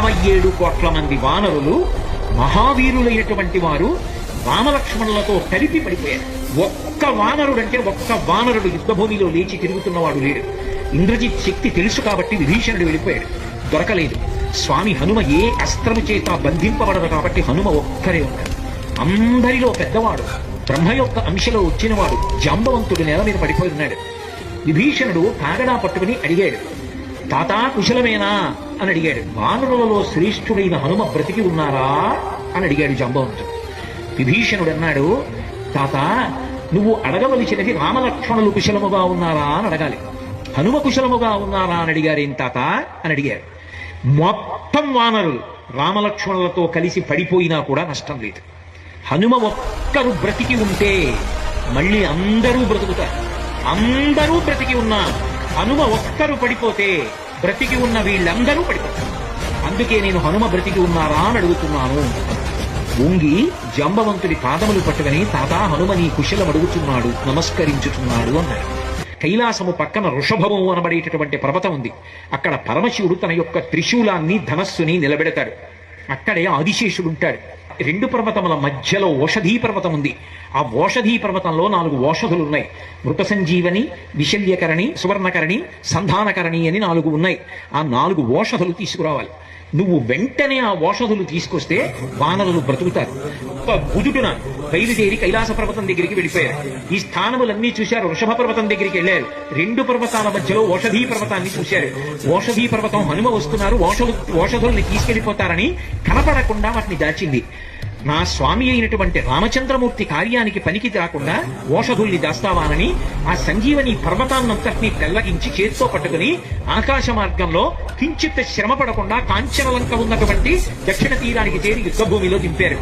127 కోట్ల మంది వానరులు మహావీరులైనటువంటి వారు రామలక్ష్మణులతో కలిపి పడిపోయారు. ఒక్క వానరుడంటే ఒక్క వానరుడు యుద్ధభూమిలో లేచి తిరుగుతున్నవాడు లేడు. ఇంద్రజిత్ శక్తి తెలుసు కాబట్టి విభీషణుడు వెళ్ళిపోయాడు, దొరకలేదు. స్వామి హనుమ ఏ అస్త్రము చేత బంధింపబడదు కాబట్టి హనుమ ఒక్కరే ఉన్నాడు. అందరిలో పెద్దవాడు, బ్రహ్మ యొక్క అంశలో వచ్చినవాడు జాంబవంతుడు నేల మీద పడిపోయి ఉన్నాడు. విభీషణుడు కాగడా పట్టుకుని అడిగాడు, తాతా కుశలమేనా అని అడిగాడు. వానరులలో శ్రేష్ఠుడైన హనుమ బ్రతికి ఉన్నారా అని అడిగాడు జాంబవంతుడు. విభీషణుడు అన్నాడు, తాత నువ్వు అడగవలసినది రామలక్ష్మణులు కుశలముగా ఉన్నారా అని అడగాలి. హనుమ కుశలముగా ఉన్నారా అని అడిగారేం తాత అని అడిగారు. మొత్తం వానరులు రామలక్ష్మణులతో కలిసి పడిపోయినా కూడా నష్టం లేదు. హనుమ ఒక్కరు బ్రతికి ఉంటే మళ్ళీ అందరూ బ్రతుకుతారు. అందరూ బ్రతికి ఉన్నా హనుమ ఒక్కరు పడిపోతే బ్రతికి ఉన్న వీళ్ళందరూ పడిపోతారు. అందుకే నేను హనుమ బ్రతికి ఉన్నారా అని అడుగుతున్నాను. వంగి జాంబవంతుడి పాదములు పట్టుకుని తాతా హనుమ నీ కుశలం అడుగుతున్నాడు, నమస్కరించుతున్నాడు అన్నాడు. కైలాసము పక్కన వృషభము అనబడేటటువంటి పర్వతం ఉంది. అక్కడ పరమశివుడు తన యొక్క త్రిశూలాన్ని ధనస్సుని నిలబెడతాడు. అక్కడే ఆదిశేషుడు ఉంటాడు. 2 పర్వతముల మధ్యలో ఓషధీ పర్వతం ఉంది. ఆ ఓషధీ పర్వతంలో 4 ఓషధులు ఉన్నాయి. మృత సంజీవని, విశల్యకరణి, సువర్ణకరణి, సంధానకరణి అని 4 ఉన్నాయి. ఆ 4 ఓషధులు తీసుకురావాలి. నువ్వు వెంటనే ఆ ఓషధులు తీసుకొస్తే వానరులు బ్రతుకుతారు. బుదుటున బయలుదేరి కైలాస పర్వతం దగ్గరికి వెళ్ళిపోయారు. ఈ స్థానములన్నీ చూశారు. వృషభ పర్వతం దగ్గరికి వెళ్ళారు. 2 పర్వతాల మధ్యలో ఓషధీ పర్వతాన్ని చూశారు. ఓషధీ పర్వతం హనుమ వస్తున్నారు, ఓషధుల్ని తీసుకెళ్లిపోతారని కనపడకుండా వాటిని దాచింది. నా స్వామి అయినటువంటి రామచంద్రమూర్తి కార్యానికి పనికి రాకుండా ఓషధుల్ని దాస్తావానని ఆ సంజీవని పర్వతాన్నంతటినీ పెళ్లగించి చేత్తో పట్టుకుని ఆకాశ మార్గంలో కించిత్ శ్రమ పడకుండా కాంచనలంక ఉన్నటువంటి దక్షిణ తీరానికి చేరి యుద్ధభూమిలో దింపారు.